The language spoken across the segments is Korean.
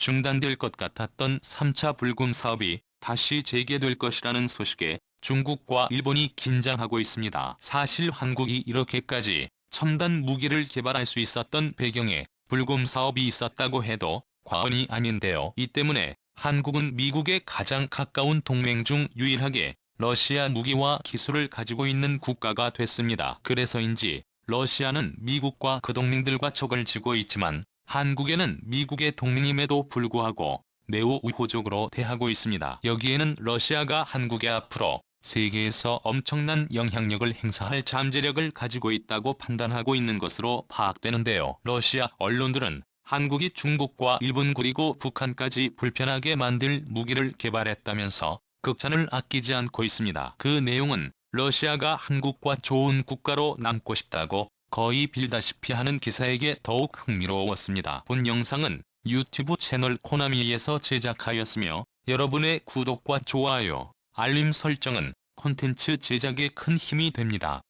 중단될 것 같았던 3차 불금 사업이 다시 재개될 것이라는 소식에 중국과 일본이 긴장하고 있습니다. 사실 한국이 이렇게까지 첨단 무기를 개발할 수 있었던 배경에 불금 사업이 있었다고 해도 과언이 아닌데요. 이 때문에 한국은 미국의 가장 가까운 동맹 중 유일하게 러시아 무기와 기술을 가지고 있는 국가가 됐습니다. 그래서인지 러시아는 미국과 그 동맹들과 척을 지고 있지만 한국에는 미국의 동맹임에도 불구하고 매우 우호적으로 대하고 있습니다. 여기에는 러시아가 한국에 앞으로 세계에서 엄청난 영향력을 행사할 잠재력을 가지고 있다고 판단하고 있는 것으로 파악되는데요. 러시아 언론들은 한국이 중국과 일본 그리고 북한까지 불편하게 만들 무기를 개발했다면서 극찬을 아끼지 않고 있습니다. 그 내용은 러시아가 한국과 좋은 국가로 남고 싶다고 거의 빌다시피 하는 기사에게 더욱 흥미로웠습니다. 본 영상은 유튜브 채널 코나미에서 제작하였으며 여러분의 구독과 좋아요, 알림 설정은 콘텐츠 제작에 큰 힘이 됩니다.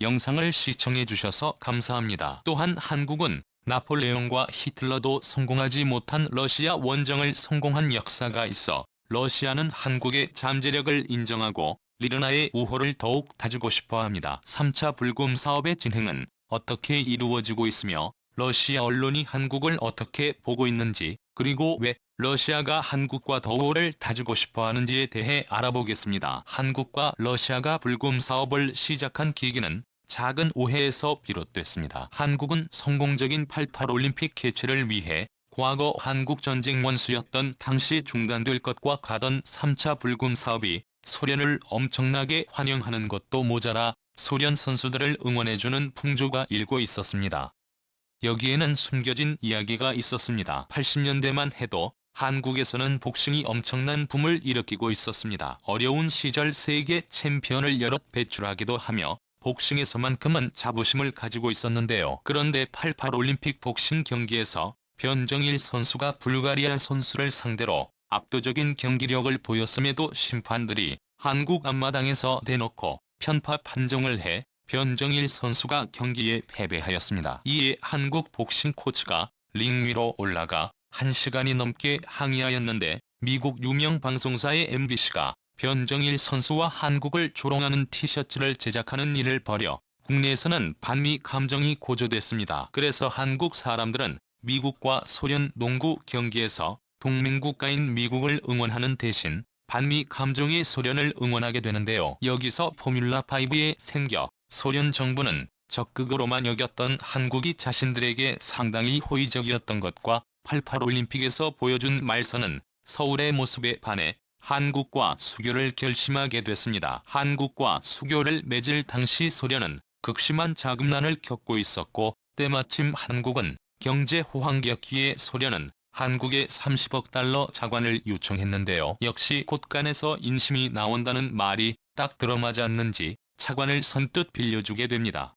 영상을 시청해주셔서 감사합니다. 또한 한국은 나폴레옹과 히틀러도 성공하지 못한 러시아 원정을 성공한 역사가 있어 러시아는 한국의 잠재력을 인정하고 리르나의 우호를 더욱 다지고 싶어합니다. 3차 불금 사업의 진행은 어떻게 이루어지고 있으며 러시아 언론이 한국을 어떻게 보고 있는지, 그리고 왜 러시아가 한국과 더 우호를 다지고 싶어하는지에 대해 알아보겠습니다. 한국과 러시아가 불금 사업을 시작한 계기는 작은 오해에서 비롯됐습니다. 한국은 성공적인 88 올림픽 개최를 위해 과거 한국 전쟁 원수였던 당시 중단될 것과 같던 3차 불금 사업이 소련을 엄청나게 환영하는 것도 모자라 소련 선수들을 응원해주는 풍조가 일고 있었습니다. 여기에는 숨겨진 이야기가 있었습니다. 80년대만 해도 한국에서는 복싱이 엄청난 붐을 일으키고 있었습니다. 어려운 시절 세계 챔피언을 여럿 배출하기도 하며 복싱에서만큼은 자부심을 가지고 있었는데요. 그런데 88 올림픽 복싱 경기에서 변정일 선수가 불가리아 선수를 상대로 압도적인 경기력을 보였음에도 심판들이 한국 앞마당에서 대놓고 편파 판정을 해 변정일 선수가 경기에 패배하였습니다. 이에 한국 복싱 코치가 링 위로 올라가 1시간이 넘게 항의하였는데 미국 유명 방송사의 MBC가 변정일 선수와 한국을 조롱하는 티셔츠를 제작하는 일을 벌여 국내에서는 반미 감정이 고조됐습니다. 그래서 한국 사람들은 미국과 소련 농구 경기에서 동맹국가인 미국을 응원하는 대신 반미 감정의 소련을 응원하게 되는데요. 여기서 포뮬라5에 생겨 소련 정부는 적극으로만 여겼던 한국이 자신들에게 상당히 호의적이었던 것과 88 올림픽에서 보여준 말선은 서울의 모습에 반해 한국과 수교를 결심하게 됐습니다. 한국과 수교를 맺을 당시 소련은 극심한 자금난을 겪고 있었고 때마침 한국은 경제 호황기였기에 소련은 한국에 30억 달러 자관을 요청했는데요. 역시 곳간에서 인심이 나온다는 말이 딱 들어맞았는지 차관을 선뜻 빌려주게 됩니다.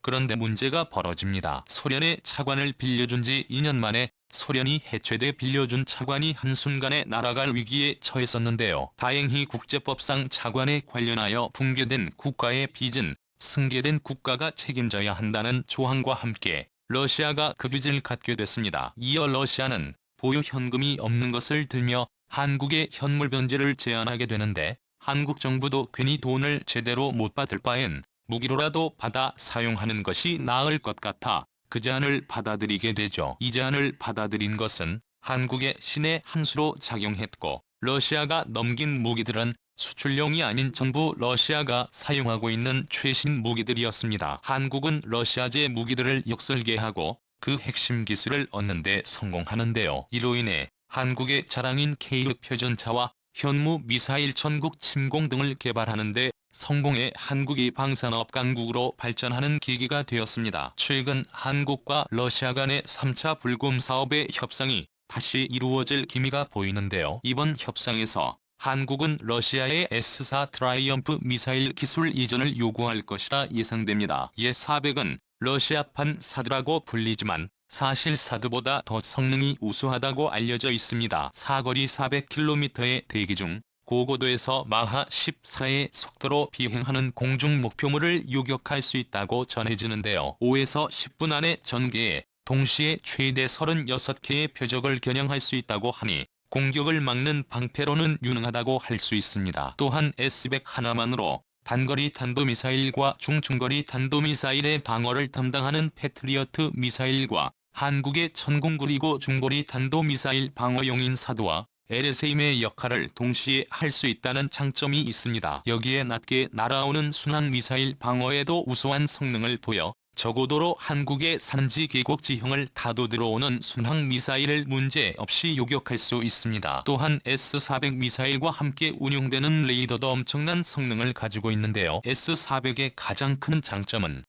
그런데 문제가 벌어집니다. 소련의 차관을 빌려준 지 2년 만에 소련이 해체돼 빌려준 차관이 한순간에 날아갈 위기에 처했었는데요. 다행히 국제법상 차관에 관련하여 붕괴된 국가의 빚은 승계된 국가가 책임져야 한다는 조항과 함께 러시아가 그 빚을 갚게 됐습니다. 이어 러시아는 보유 현금이 없는 것을 들며 한국의 현물 변제를 제안하게 되는데 한국 정부도 괜히 돈을 제대로 못 받을 바엔 무기로라도 받아 사용하는 것이 나을 것 같아 그 제안을 받아들이게 되죠. 이 제안을 받아들인 것은 한국의 신의 한 수로 작용했고 러시아가 넘긴 무기들은 수출용이 아닌 전부 러시아가 사용하고 있는 최신 무기들이었습니다. 한국은 러시아제 무기들을 역설계하고 그 핵심 기술을 얻는 데 성공하는데요. 이로 인해 한국의 자랑인 K 표전차와 현무 미사일 전국 침공 등을 개발하는 데 성공해 한국이 방산업 강국으로 발전하는 계기가 되었습니다. 최근 한국과 러시아 간의 3차 불금 사업의 협상이 다시 이루어질 기미가 보이는데요. 이번 협상에서 한국은 러시아의 S-4 트라이엄프 미사일 기술 이전을 요구할 것이라 예상됩니다. 예-400은 러시아판 사드라고 불리지만 사실 사드보다 더 성능이 우수하다고 알려져 있습니다. 사거리 400km의 대기 중 고고도에서 마하 14의 속도로 비행하는 공중 목표물을 요격할 수 있다고 전해지는데요. 5에서 10분 안에 전개해 동시에 최대 36개의 표적을 겨냥할 수 있다고 하니 공격을 막는 방패로는 유능하다고 할 수 있습니다. 또한 S-100 하나만으로 단거리 탄도미사일과 중중거리 탄도미사일의 방어를 담당하는 패트리어트 미사일과 한국의 천공 그리고 중거리 탄도미사일 방어용인 사드와 LSM의 역할을 동시에 할 수 있다는 장점이 있습니다. 여기에 낮게 날아오는 순항미사일 방어에도 우수한 성능을 보여 저고도로 한국의 산지 계곡 지형을 타도 들어오는 순항미사일을 문제없이 요격할 수 있습니다. 또한 S-400 미사일과 함께 운용되는 레이더도 엄청난 성능을 가지고 있는데요. S-400의 가장 큰 장점은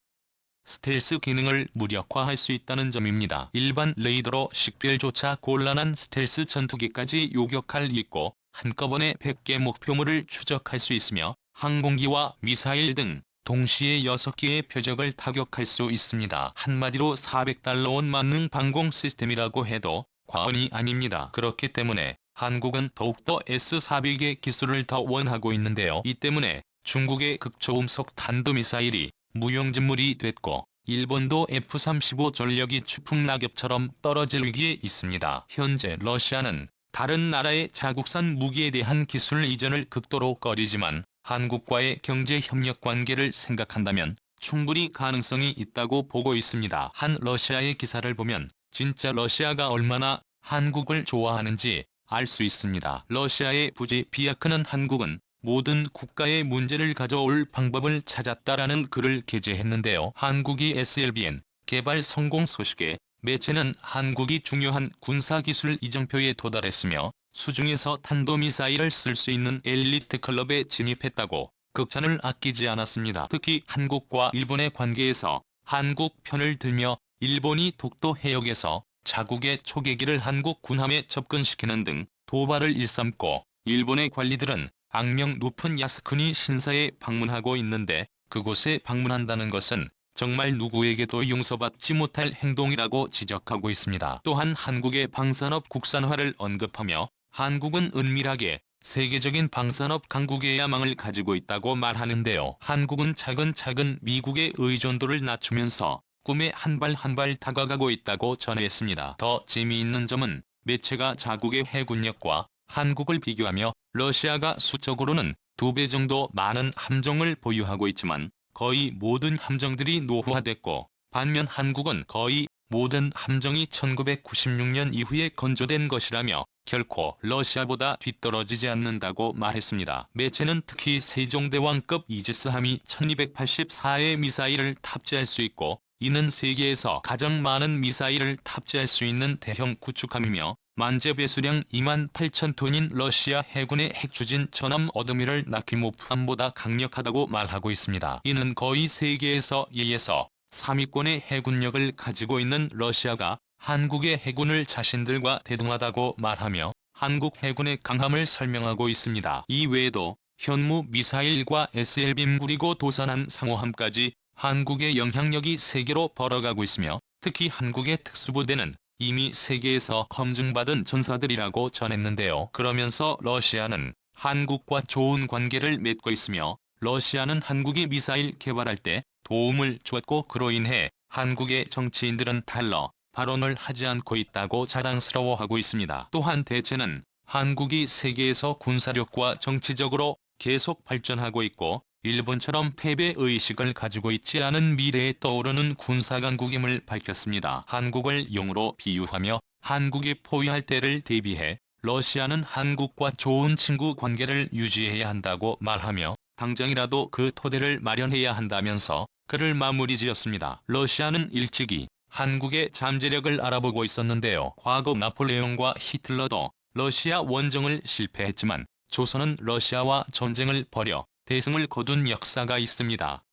스텔스 기능을 무력화할 수 있다는 점입니다. 일반 레이더로 식별조차 곤란한 스텔스 전투기까지 요격할 수 있고 한꺼번에 100개 목표물을 추적할 수 있으며 항공기와 미사일 등 동시에 6개의 표적을 타격할 수 있습니다. 한마디로 400달러원 만능 방공 시스템이라고 해도 과언이 아닙니다. 그렇기 때문에 한국은 더욱더 S-400의 기술을 더 원하고 있는데요. 이 때문에 중국의 극초음속 탄도미사일이 무용지물이 됐고 일본도 F-35 전력이 추풍낙엽처럼 떨어질 위기에 있습니다. 현재 러시아는 다른 나라의 자국산 무기에 대한 기술 이전을 극도로 꺼리지만 한국과의 경제 협력 관계를 생각한다면 충분히 가능성이 있다고 보고 있습니다. 한 러시아의 기사를 보면 진짜 러시아가 얼마나 한국을 좋아하는지 알 수 있습니다. 러시아의 부재 비약하는 한국은 모든 국가의 문제를 가져올 방법을 찾았다라는 글을 게재했는데요. 한국이 SLBM 개발 성공 소식에 매체는 한국이 중요한 군사기술 이정표에 도달했으며 수중에서 탄도미사일을 쓸 수 있는 엘리트 클럽에 진입했다고 극찬을 아끼지 않았습니다. 특히 한국과 일본의 관계에서 한국 편을 들며 일본이 독도 해역에서 자국의 초계기를 한국 군함에 접근시키는 등 도발을 일삼고 일본의 관리들은 악명 높은 야스쿠니 신사에 방문하고 있는데 그곳에 방문한다는 것은 정말 누구에게도 용서받지 못할 행동이라고 지적하고 있습니다. 또한 한국의 방산업 국산화를 언급하며 한국은 은밀하게 세계적인 방산업 강국의 야망을 가지고 있다고 말하는데요. 한국은 차근차근 미국의 의존도를 낮추면서 꿈에 한 발 한 발 다가가고 있다고 전했습니다. 더 재미있는 점은 매체가 자국의 해군력과 한국을 비교하며 러시아가 수적으로는 2배 정도 많은 함정을 보유하고 있지만 거의 모든 함정들이 노후화됐고 반면 한국은 거의 모든 함정이 1996년 이후에 건조된 것이라며 결코 러시아보다 뒤떨어지지 않는다고 말했습니다. 매체는 특히 세종대왕급 이지스함이 1284의 미사일을 탑재할 수 있고 이는 세계에서 가장 많은 미사일을 탑재할 수 있는 대형 구축함이며 만재 배수량 28,000톤인 러시아 해군의 핵추진 전함 어드미럴 나키모프함보다 강력하다고 말하고 있습니다. 이는 거의 세계에서 2에서 3위권의 해군력을 가지고 있는 러시아가 한국의 해군을 자신들과 대등하다고 말하며 한국 해군의 강함을 설명하고 있습니다. 이 외에도 현무 미사일과 SLBM 그리고 도산한 상호함까지 한국의 영향력이 세계로 벌어가고 있으며 특히 한국의 특수부대는 이미 세계에서 검증받은 전사들이라고 전했는데요. 그러면서 러시아는 한국과 좋은 관계를 맺고 있으며 러시아는 한국이 미사일 개발할 때 도움을 주었고 그로 인해 한국의 정치인들은 달러 발언을 하지 않고 있다고 자랑스러워하고 있습니다. 또한 대체는 한국이 세계에서 군사력과 정치적으로 계속 발전하고 있고 일본처럼 패배의식을 가지고 있지 않은 미래에 떠오르는 군사강국임을 밝혔습니다. 한국을 용으로 비유하며 한국이 포위할 때를 대비해 러시아는 한국과 좋은 친구 관계를 유지해야 한다고 말하며 당장이라도 그 토대를 마련해야 한다면서 글을 마무리 지었습니다. 러시아는 일찍이 한국의 잠재력을 알아보고 있었는데요. 과거 나폴레옹과 히틀러도 러시아 원정을 실패했지만 조선은 러시아와 전쟁을 벌여 대승을 거둔 역사가 있습니다.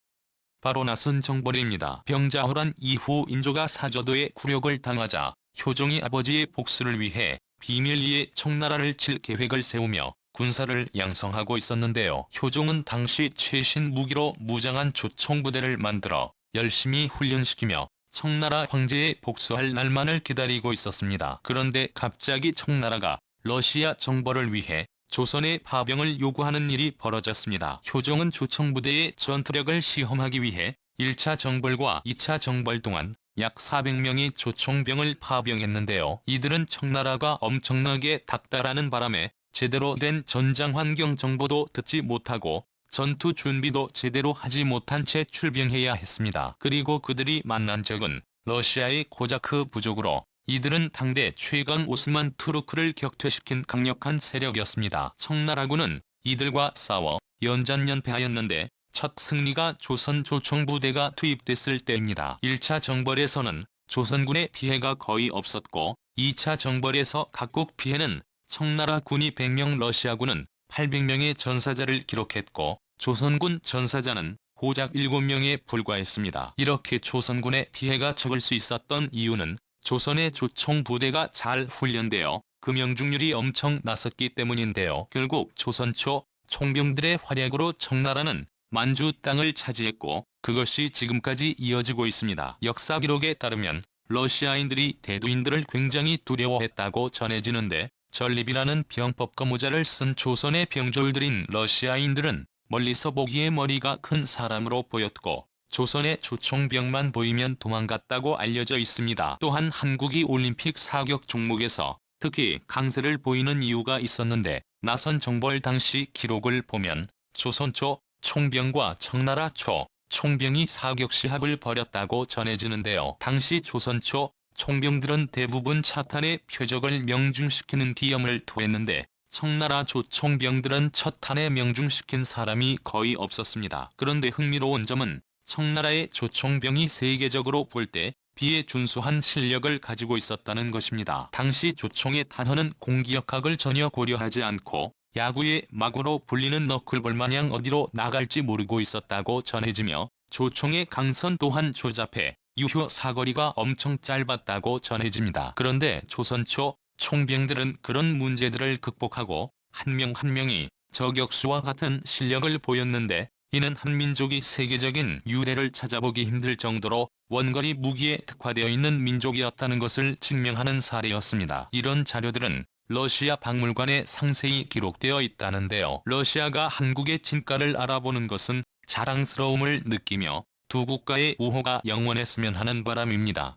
바로 나선 정벌입니다. 병자호란 이후 인조가 사저도의 굴욕을 당하자 효종이 아버지의 복수를 위해 비밀리에 청나라를 칠 계획을 세우며 군사를 양성하고 있었는데요. 효종은 당시 최신 무기로 무장한 조총부대를 만들어 열심히 훈련시키며 청나라 황제의 복수할 날만을 기다리고 있었습니다. 그런데 갑자기 청나라가 러시아 정벌을 위해 조선의 파병을 요구하는 일이 벌어졌습니다. 효종은 조총부대의 전투력을 시험하기 위해 1차 정벌과 2차 정벌 동안 약 400명이 조총병을 파병했는데요. 이들은 청나라가 엄청나게 닥달하는 바람에 제대로 된 전장 환경 정보도 듣지 못하고 전투 준비도 제대로 하지 못한 채 출병해야 했습니다. 그리고 그들이 만난 적은 러시아의 코자크 부족으로 이들은 당대 최강 오스만 투르크를 격퇴시킨 강력한 세력이었습니다. 청나라군은 이들과 싸워 연장연패하였는데 첫 승리가 조선 조총부대가 투입됐을 때입니다. 1차 정벌에서는 조선군의 피해가 거의 없었고 2차 정벌에서 각국 피해는 청나라 군이 100명, 러시아군은 800명의 전사자를 기록했고 조선군 전사자는 고작 7명에 불과했습니다. 이렇게 조선군의 피해가 적을 수 있었던 이유는 조선의 조총부대가 잘 훈련되어 금영중률이 엄청 났었기 때문인데요. 결국 조선초 총병들의 활약으로 청나라는 만주 땅을 차지했고 그것이 지금까지 이어지고 있습니다. 역사 기록에 따르면 러시아인들이 대두인들을 굉장히 두려워했다고 전해지는데 전립이라는 병법 거모자를 쓴 조선의 병졸들인 러시아인들은 멀리서 보기에 머리가 큰 사람으로 보였고 조선의 조총병만 보이면 도망갔다고 알려져 있습니다. 또한 한국이 올림픽 사격 종목에서 특히 강세를 보이는 이유가 있었는데 나선 정벌 당시 기록을 보면 조선초 총병과 청나라 초 총병이 사격 시합을 벌였다고 전해지는데요. 당시 조선초 총병들은 대부분 차탄의 표적을 명중시키는 기염을 토했는데 청나라 조총병들은 첫탄에 명중시킨 사람이 거의 없었습니다. 그런데 흥미로운 점은 청나라의 조총병이 세계적으로 볼 때 비에 준수한 실력을 가지고 있었다는 것입니다. 당시 조총의 탄허는 공기역학을 전혀 고려하지 않고 야구의 마구로 불리는 너클볼 마냥 어디로 나갈지 모르고 있었다고 전해지며 조총의 강선 또한 조잡해 유효 사거리가 엄청 짧았다고 전해집니다. 그런데 조선초 총병들은 그런 문제들을 극복하고 한 명 한 명이 저격수와 같은 실력을 보였는데 이는 한민족이 세계적인 유래를 찾아보기 힘들 정도로 원거리 무기에 특화되어 있는 민족이었다는 것을 증명하는 사례였습니다. 이런 자료들은 러시아 박물관에 상세히 기록되어 있다는데요. 러시아가 한국의 진가를 알아보는 것은 자랑스러움을 느끼며 두 국가의 우호가 영원했으면 하는 바람입니다.